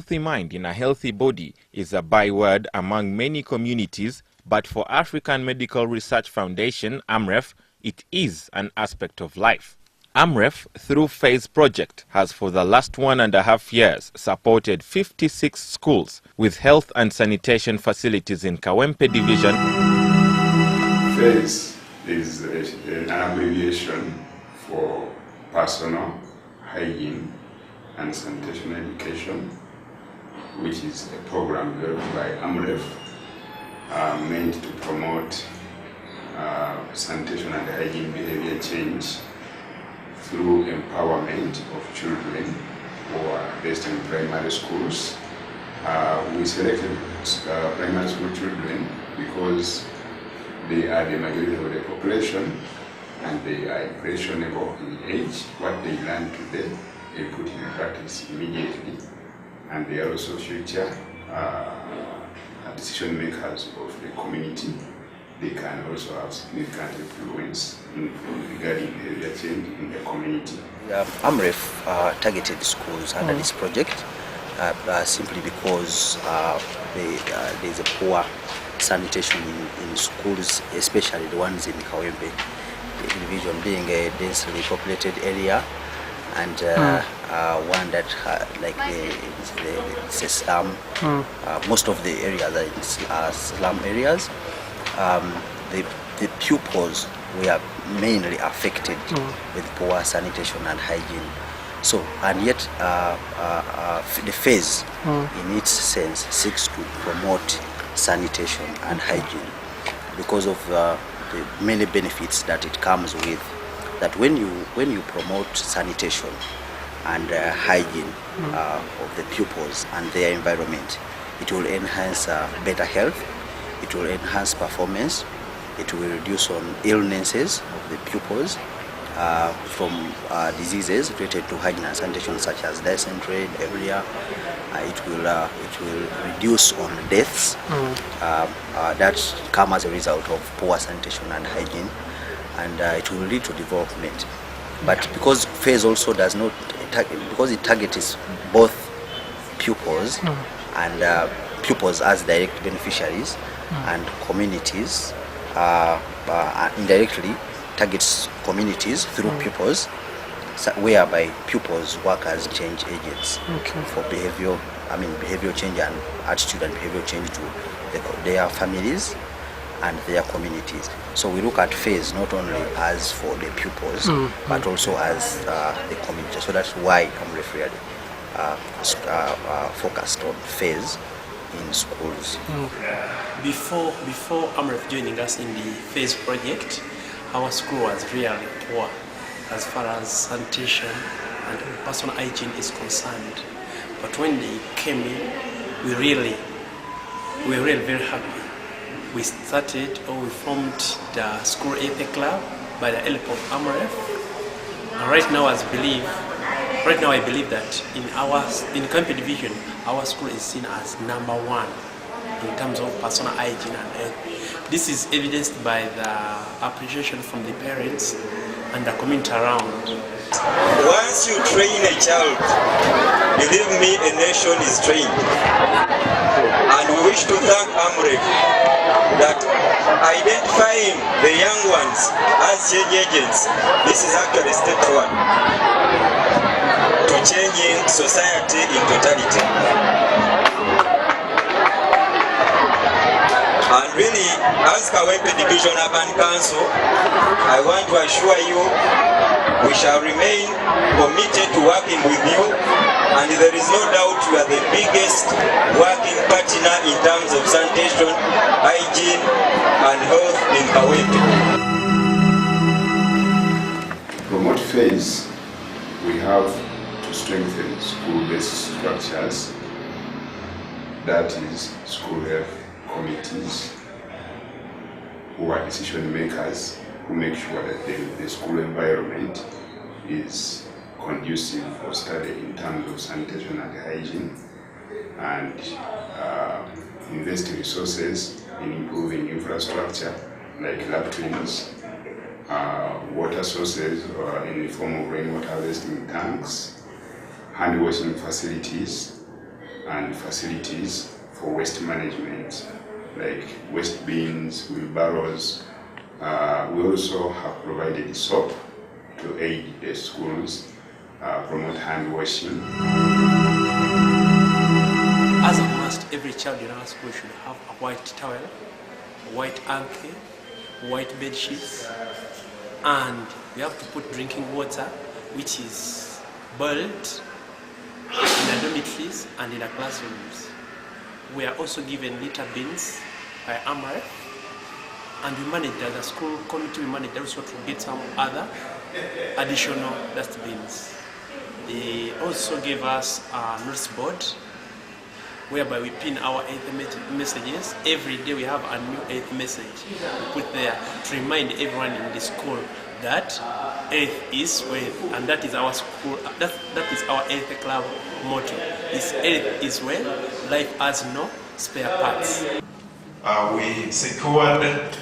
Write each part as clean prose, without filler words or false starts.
healthy mind in a healthy body is a byword among many communities, but for African Medical Research Foundation, Amref, it is an aspect of life. Amref, through PHASE project, has for the last 1.5 years supported 56 schools with health and sanitation facilities in Kawempe division. PHASE is an abbreviation for Personal, Hygiene and Sanitation Education, which is a program developed by Amref meant to promote sanitation and hygiene behavior change through empowerment of children who are based in primary schools. We selected primary school children because they are the majority of the population and they are impressionable in age. What they learn today, they put in practice immediately, and they are also future decision makers of the community. They can also have significant influence regarding behavior change in the community. Amref targeted schools under this project simply because there is a poor sanitation in schools, especially the ones in Kawempe division, being a densely populated area and one that it's a slum. Most of the areas are slum areas. The pupils were mainly affected with poor sanitation and hygiene. So, and yet the PHASE in its sense seeks to promote sanitation and hygiene because of the many benefits that it comes with. That when you promote sanitation and hygiene of the pupils and their environment, it will enhance better health, it will enhance performance, it will reduce on illnesses of the pupils from diseases related to hygiene and sanitation such as dysentery, diarrhea. It will reduce on deaths that come as a result of poor sanitation and hygiene, and it will lead to development. But because PHASE also does not, because it targets both pupils and pupils as direct beneficiaries and communities, indirectly targets communities through pupils, whereby pupils work as change agents for behavioral change and attitude and behavioral change to their families and their communities. So we look at PHASE not only as for the pupils but also as the community. So that's why Amref really focused on PHASE in schools. Before Amref joining us in the PHASE project, our school was really poor as far as sanitation and personal hygiene is concerned. But when they came in, we were really very happy. We formed the school AP club by the help of Amref. And right now I believe that in Kampala division, our school is seen as #1 in terms of personal hygiene and health. This is evidenced by the appreciation from the parents and the community around. Once you train a child, believe me, a nation is trained. And we wish to thank Amref that identifying the young ones as change agents, this is actually step 1 to changing society in totality. And really, as Kawempe Division Urban Council, I want to assure you we shall remain committed to working with you, and there is no doubt you are the biggest working partner in terms of sanitation, hygiene and health in Kawempe. To promote PHASE, we have to strengthen school-based structures, that is, school health committees who are decision makers, who make sure that the school environment is conducive for study in terms of sanitation and hygiene, and investing resources in improving infrastructure like latrines, water sources in the form of rainwater harvesting tanks, hand washing facilities, and facilities for waste management, like waste bins, wheelbarrows. We also have provided soap to aid the schools, promote hand washing. As a must, every child in our school should have a white towel, a white hanky, white bed sheets, and we have to put drinking water, which is boiled in the dormitories and in the classrooms. We are also given litter bins by Amref, and we manage as a school committee, we manage also to get some other additional dustbins. They also gave us a notice board whereby we pin our 8th messages. Every day we have a new 8th message we put there to remind everyone in the school that 8th is wealth, and that is our school, that is our 8th club motto. Is 8th is well, life has no spare parts. We secured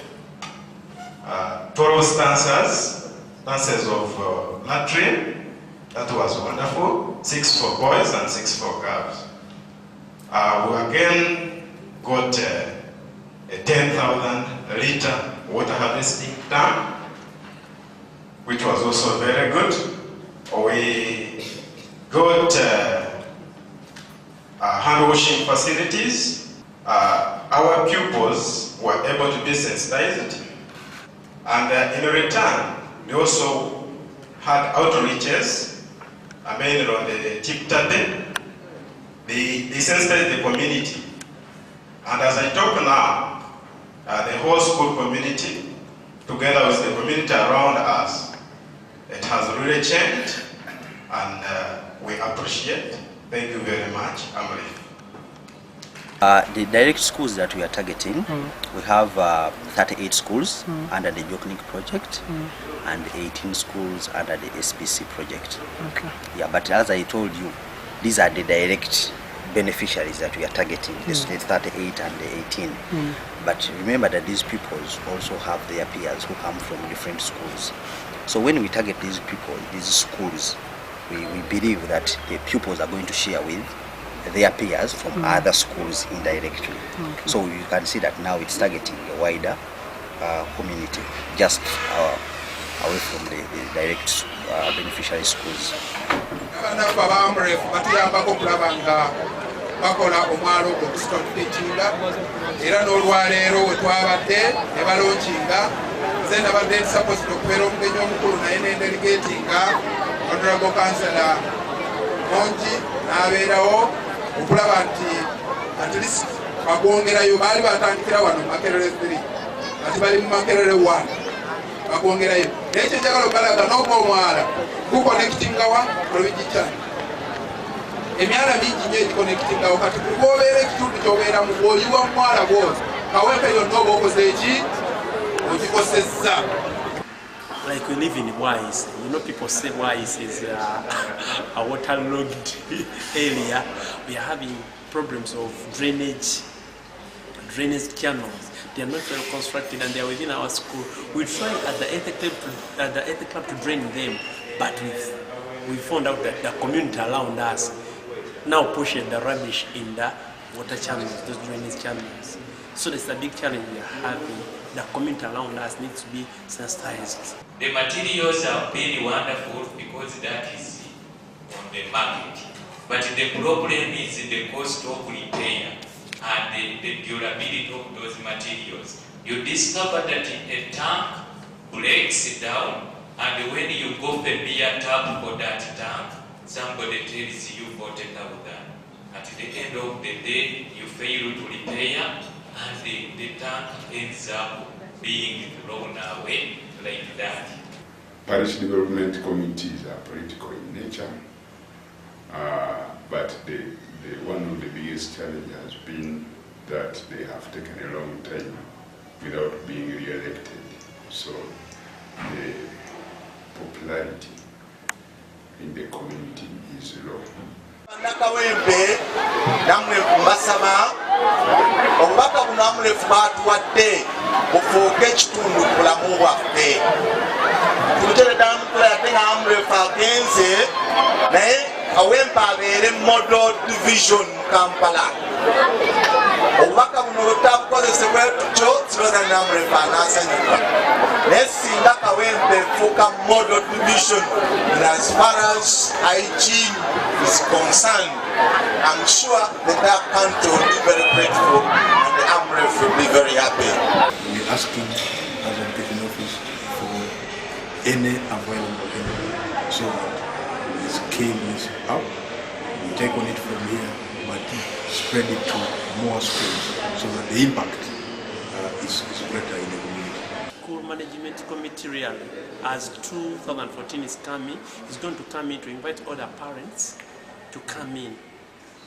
12 stances of latrine. That was wonderful. 6 for boys and 6 for girls. We again got a 10,000 liter water harvesting tank, which was also very good. We got hand washing facilities. Our pupils were able to be sensitized, and in return, we also had outreaches, mainly on the tip tapping. They sensitized the community, and as I talk now, the whole school community, together with the community around us, it has really changed, and we appreciate. Thank you very much, Amref. The direct schools that we are targeting, we have 38 schools under the Jochnick project and 18 schools under the SPC project. Okay. Yeah, but as I told you, these are the direct beneficiaries that we are targeting, the 38 and the 18. But remember that these pupils also have their peers who come from different schools. So when we target these people, these schools, we believe that the pupils are going to share with their peers from other schools indirectly. Okay. So you can see that now it's targeting a wider community, just away from the direct beneficiary schools. bakola omwalo okusitontinga era n'olwaleero we twabadde ne balonkinga nze nabadde nsapposite okubeera omugenyi omukulu naye nendelegatinga honorable councillor Mongi n'abeerawo okulaba nti at least bagwongerayo. Baali batandikira wano mu Makerere 3 ati bali mu Makerere 1 bagwongerayo. Naye ekyo njagala okalaga n'ogwo omwala gukonectingawa Provincial emyala mingi nnyo egikonekitingawo kati kubobeera ekitundu kyobeeramu bw'oyiwa omwala gwozi kaweepe yonna oba okoze eki ogikosezza. Like we live in Wise, you know, people say Wise is a waterlogged area. We are having problems of drainage channels. They are not well constructed and they are within our school. We try at the 8th club to drain them, but we found out that the community around us now pushing the rubbish in the water channels, those drainage channels. So that's a big challenge we are having. The community around us needs to be sensitized. The materials are very wonderful because that is on the market. But the problem is the cost of repair and the durability of those materials. You discover that a tank breaks down, and when you go for a beer tap for that tank, somebody tells you $40,000. At the end of the day, you fail to repair, and the tank ends up being thrown away like that. Parish development committees are political in nature, but one of the biggest challenges has been that they have taken a long time without being re-elected. So the popularity in the community is low. Nakawembe namwe mbasaba obubaka buno Amref batuwadde bufuuke ekitundu ku bulamu bwaffe. Tumuteredde amukula yadde nga Amref agenze naye Kawempe Kapa abeere model division mu Kampala. Obubaka buno bwetabukozesebwa tutyo kibaza ne Amref anaasanyuka. Naye singa Kawempe efuuka model division as far as hygiene is concerned, I'm sure the entire country will be very grateful and the Amref will be very happy. We're asking as I'm taking office for any available energy. So the scale is up. We take on it from here, but spread it to more schools so that the impact is greater in the community. School Management Committee really, as 2014 is coming, is going to come in to invite other parents to come in,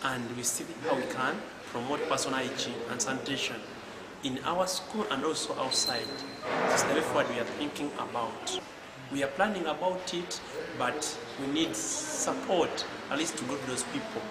and we see how we can promote personal hygiene and sanitation in our school and also outside. This is the way forward we are thinking about. We are planning about it, but we need support, at least to go to those people.